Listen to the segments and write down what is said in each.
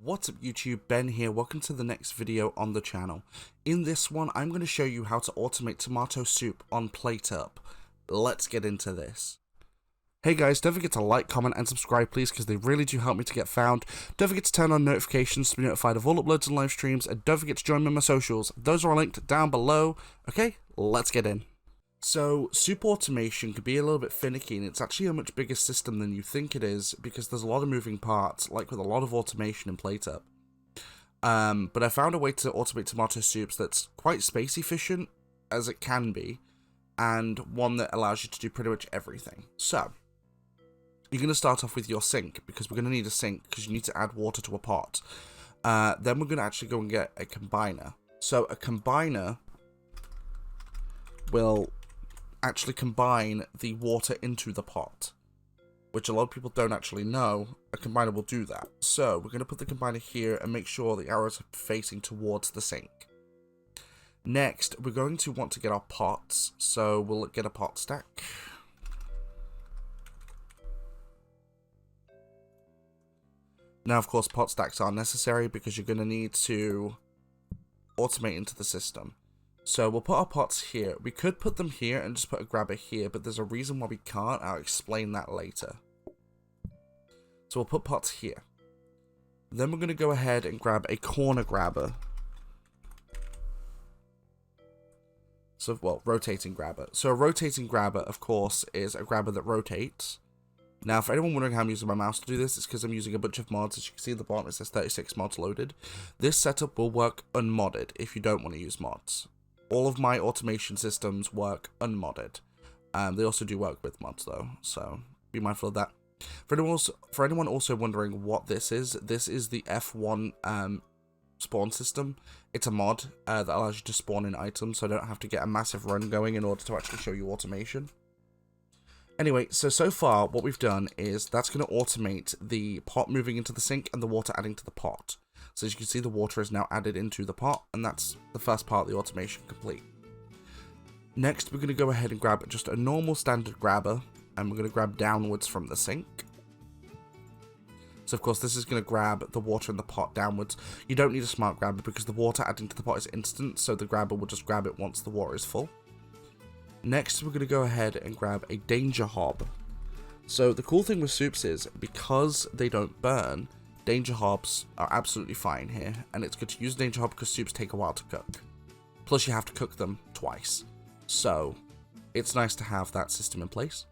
What's up YouTube, Ben here, welcome to the next video on the channel. In this one, I'm going to show you how to automate tomato soup on PlateUP. Let's get into this. Hey guys, don't forget to like, comment and subscribe please, because they really do help me to get found. Don't forget to turn on notifications to be notified of all uploads and live streams, and don't forget to join me on my socials. Those are all linked down below. Okay, let's get in. So, soup automation can be a little bit finicky, and it's actually a much bigger system than you think it is, because there's a lot of moving parts, like with a lot of automation in PlateUP. But I found a way to automate tomato soups that's quite space efficient, as it can be, and one that allows you to do pretty much everything. So, you're going to start off with your sink, because we're going to need a sink, because you need to add water to a pot. Then we're going to actually go and get a combiner. So, a combiner will actually combine the water into the pot, which a lot of people don't actually know. A combiner will do that. So we're going to put the combiner here and make sure the arrows are facing towards the sink. Next, we're going to want to get our pots, so we'll get a pot stack. Now, of course, pot stacks are necessary because you're going to need to automate into the system. So we'll put our pots here. We could put them here and just put a grabber here, but there's a reason why we can't. I'll explain that later. So we'll put pots here. Then we're going to go ahead and grab a corner grabber. So, well, rotating grabber. So a rotating grabber, of course, is a grabber that rotates. Now, for anyone wondering how I'm using my mouse to do this, it's because I'm using a bunch of mods. As you can see at the bottom, it says 36 mods loaded. This setup will work unmodded if you don't want to use mods. All of my automation systems work unmodded. They also do work with mods though, so be mindful of that. For anyone also wondering what this is the F1 spawn system. It's a mod that allows you to spawn in items, so I don't have to get a massive run going in order to actually show you automation. Anyway, so far what we've done is that's going to automate the pot moving into the sink and the water adding to the pot. So as you can see, the water is now added into the pot, and that's the first part of the automation complete. Next, we're going to go ahead and grab just a normal standard grabber, and we're going to grab downwards from the sink. So of course, this is going to grab the water in the pot downwards. You don't need a smart grabber because the water adding to the pot is instant, so the grabber will just grab it once the water is full. Next, we're going to go ahead and grab a danger hob. So the cool thing with soups is, because they don't burn, danger hobs are absolutely fine here, and it's good to use danger hob because soups take a while to cook. Plus you have to cook them twice, so it's nice to have that system in place.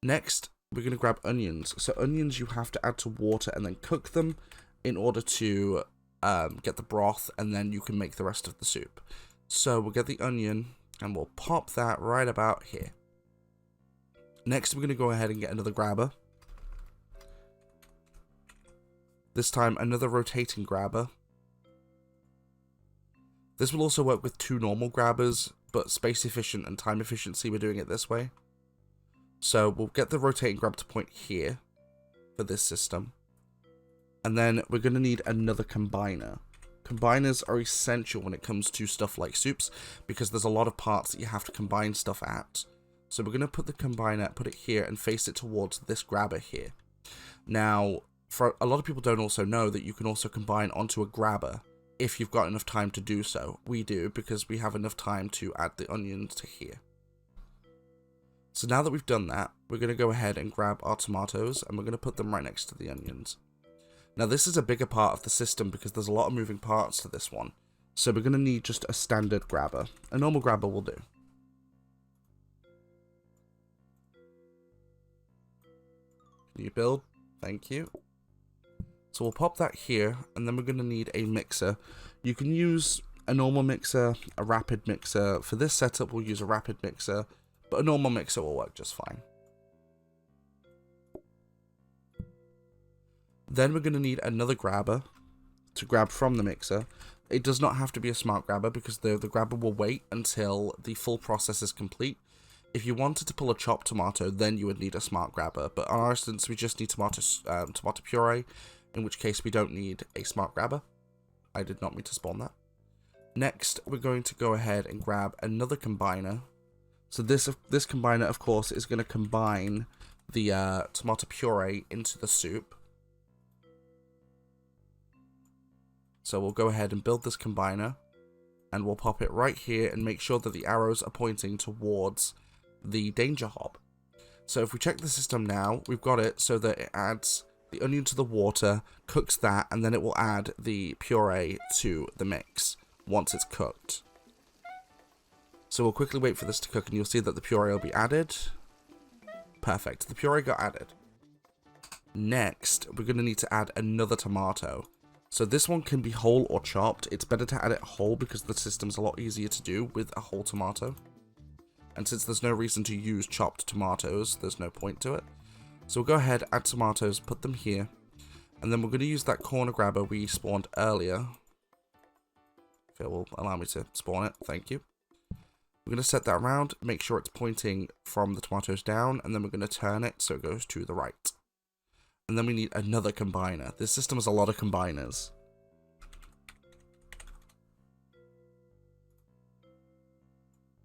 Next, we're going to grab onions. So onions you have to add to water and then cook them in order to get the broth, and then you can make the rest of the soup. So we'll get the onion and we'll pop that right about here. Next, we're going to go ahead and get another grabber. This time, another rotating grabber. This will also work with two normal grabbers, but space efficient and time efficiency, we're doing it this way. So we'll get the rotating grab to point here for this system. And then we're going to need another combiner. Combiners are essential when it comes to stuff like soups, because there's a lot of parts that you have to combine stuff at. So we're going to put the combiner, put it here, and face it towards this grabber here. Now, for a lot of people don't also know that you can also combine onto a grabber if you've got enough time to do so. We do, because we have enough time to add the onions to here. So now that we've done that, we're going to go ahead and grab our tomatoes, and we're going to put them right next to the onions. Now this is a bigger part of the system because there's a lot of moving parts to this one. So we're going to need just a standard grabber. A normal grabber will do. Can you build? Thank you. So we'll pop that here, and then we're going to need a mixer. You can use a normal mixer, a rapid mixer. For this setup, we'll use a rapid mixer, but a normal mixer will work just fine. Then we're going to need another grabber to grab from the mixer. It does not have to be a smart grabber because the grabber will wait until the full process is complete. If you wanted to pull a chopped tomato, then you would need a smart grabber. But on our instance, we just need tomato puree, in which case we don't need a smart grabber. I did not mean to spawn that. Next, we're going to go ahead and grab another combiner. So this combiner, of course, is going to combine the tomato puree into the soup. So we'll go ahead and build this combiner, and we'll pop it right here and make sure that the arrows are pointing towards the danger hob. So if we check the system now, we've got it so that it adds the onion to the water, cooks that, and then it will add the puree to the mix once it's cooked. So we'll quickly wait for this to cook, and you'll see that the puree will be added. Perfect, the puree got added. Next, we're going to need to add another tomato. So this one can be whole or chopped. It's better to add it whole because the system's a lot easier to do with a whole tomato. And since there's no reason to use chopped tomatoes, there's no point to it. So we'll go ahead, add tomatoes, put them here. And then we're going to use that corner grabber we spawned earlier. If it will allow me to spawn it, thank you. We're going to set that around, make sure it's pointing from the tomatoes down, and then we're going to turn it so it goes to the right. And then we need another combiner. This system has a lot of combiners.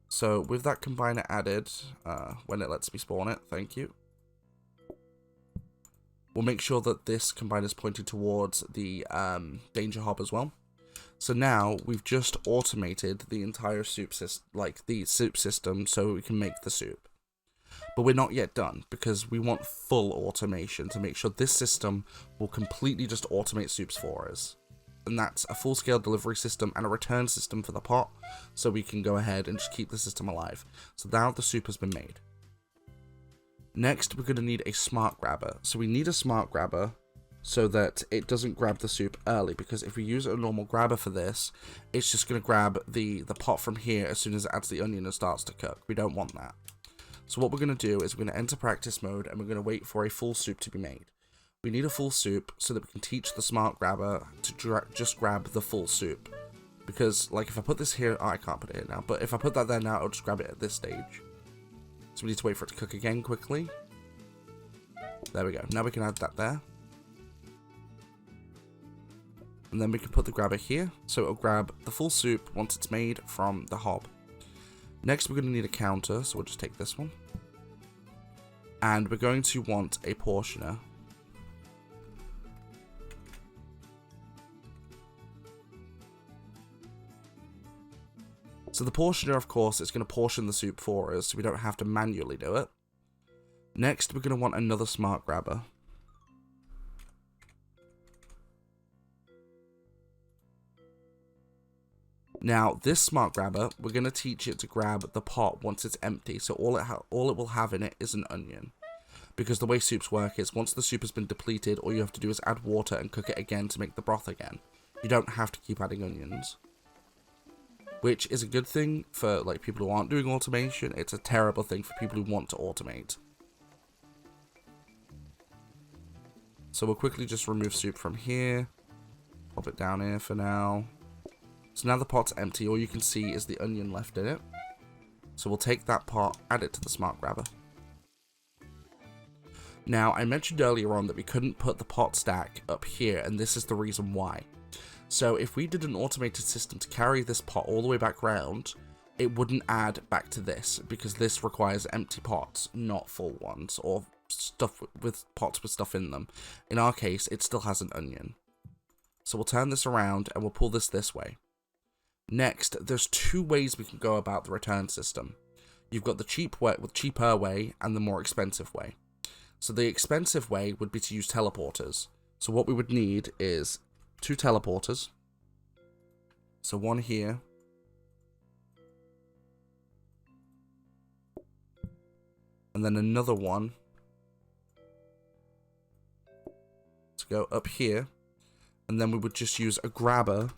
So with that combiner added, when it lets me spawn it, thank you. We'll make sure that this combiner is pointing towards the danger hob as well. So now we've just automated the entire soup system, so we can make the soup. But we're not yet done, because we want full automation to make sure this system will completely just automate soups for us. And that's a full-scale delivery system and a return system for the pot, so we can go ahead and just keep the system alive. So now the soup has been made. Next, we're going to need a smart grabber. So we need a smart grabber so that it doesn't grab the soup early, because if we use a normal grabber for this, it's just going to grab the pot from here as soon as it adds the onion and starts to cook. We don't want that. So what we're going to do is we're going to enter practice mode, and we're going to wait for a full soup to be made. We need a full soup so that we can teach the smart grabber to just grab the full soup. Because, like, if I put this here, oh, I can't put it here now, but if I put that there now, it'll just grab it at this stage. So we need to wait for it to cook again quickly. There we go. Now we can add that there. And then we can put the grabber here, so it'll grab the full soup once it's made from the hob. Next, we're going to need a counter, so we'll just take this one. And we're going to want a portioner. So the portioner, of course, is going to portion the soup for us, so we don't have to manually do it. Next, we're going to want another smart grabber. Now, this smart grabber, we're going to teach it to grab the pot once it's empty, so all it will have in it is an onion. Because the way soups work is, once the soup has been depleted, all you have to do is add water and cook it again to make the broth again. You don't have to keep adding onions. Which is a good thing for like people who aren't doing automation. It's a terrible thing for people who want to automate. So we'll quickly just remove soup from here. Pop it down here for now. So now the pot's empty, all you can see is the onion left in it. So we'll take that pot, add it to the smart grabber. Now, I mentioned earlier on that we couldn't put the pot stack up here, and this is the reason why. So if we did an automated system to carry this pot all the way back round, it wouldn't add back to this, because this requires empty pots, not full ones, or stuff with pots with stuff in them. In our case, it still has an onion. So we'll turn this around, and we'll pull this way. Next, there's two ways we can go about the return system. You've got the cheaper way and the more expensive way. So the expensive way would be to use teleporters. So what we would need is 2 teleporters. So one here. And then another one to go up here. And then we would just use a grabber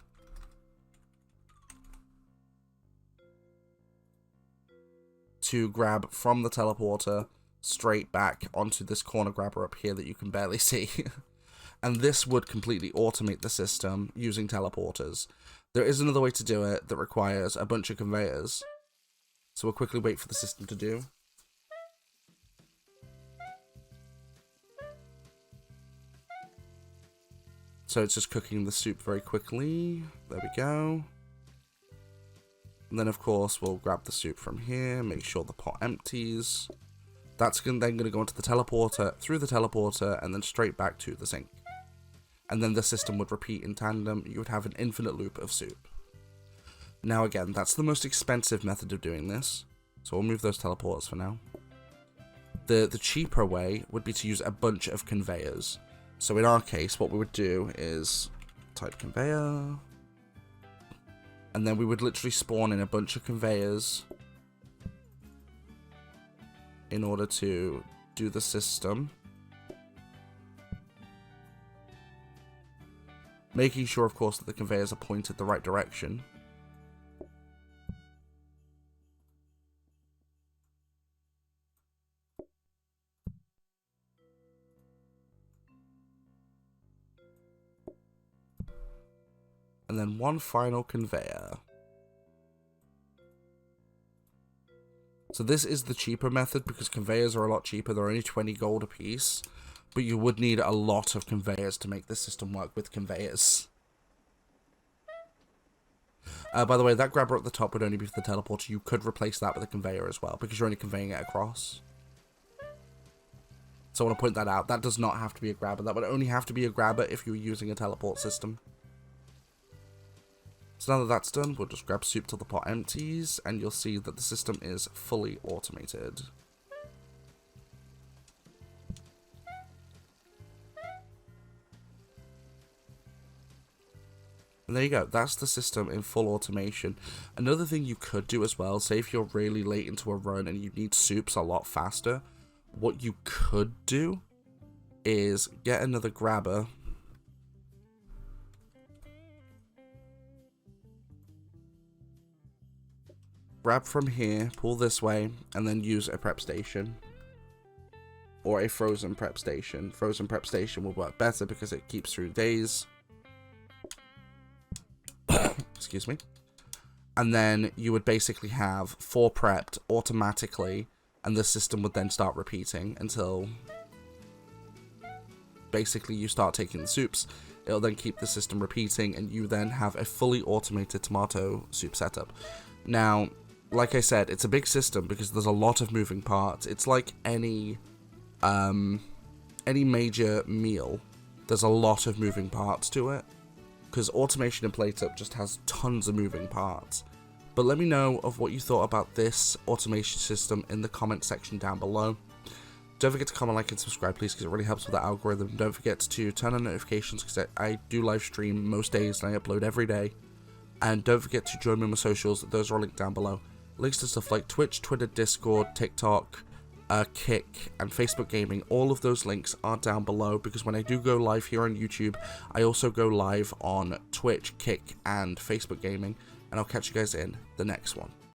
to grab from the teleporter straight back onto this corner grabber up here that you can barely see. And this would completely automate the system using teleporters. There is another way to do it that requires a bunch of conveyors. So we'll quickly wait for the system to do. So it's just cooking the soup very quickly. There we go. And then, of course, we'll grab the soup from here, make sure the pot empties. That's then going to go into the teleporter, through the teleporter, and then straight back to the sink. and then the system would repeat in tandem. You would have an infinite loop of soup. Now again, that's the most expensive method of doing this, so we'll move those teleporters for now. The cheaper way would be to use a bunch of conveyors. So in our case, what we would do is type conveyor, and then we would literally spawn in a bunch of conveyors in order to do the system. Making sure, of course, that the conveyors are pointed the right direction. And then one final conveyor. So this is the cheaper method because conveyors are a lot cheaper. They're only 20 gold a piece. But you would need a lot of conveyors to make this system work with conveyors. By the way, that grabber at the top would only be for the teleporter. You could replace that with a conveyor as well because you're only conveying it across. So I want to point that out. That does not have to be a grabber. That would only have to be a grabber if you were using a teleport system. So now that that's done, we'll just grab soup till the pot empties, and you'll see that the system is fully automated. And there you go, that's the system in full automation. Another thing you could do as well, say if you're really late into a run and you need soups a lot faster, what you could do is get another grabber. Grab from here, pull this way, and then use a prep station. Or a frozen prep station. Frozen prep station will work better because it keeps through days. Excuse me. And then you would basically have 4 prepped automatically, and the system would then start repeating until basically you start taking the soups. It'll then keep the system repeating, and you then have a fully automated tomato soup setup. Now, like I said, it's a big system because there's a lot of moving parts. It's like any major meal. There's a lot of moving parts to it because automation in PlateUP just has tons of moving parts. But let me know of what you thought about this automation system in the comment section down below. Don't forget to comment, like, and subscribe, please, because it really helps with the algorithm. Don't forget to turn on notifications because I do live stream most days and I upload every day. And don't forget to join me on my socials. Those are all linked down below. Links to stuff like Twitch, Twitter, Discord, TikTok, Kick, and Facebook Gaming. All of those links are down below because when I do go live here on YouTube, I also go live on Twitch, Kick, and Facebook Gaming. And I'll catch you guys in the next one.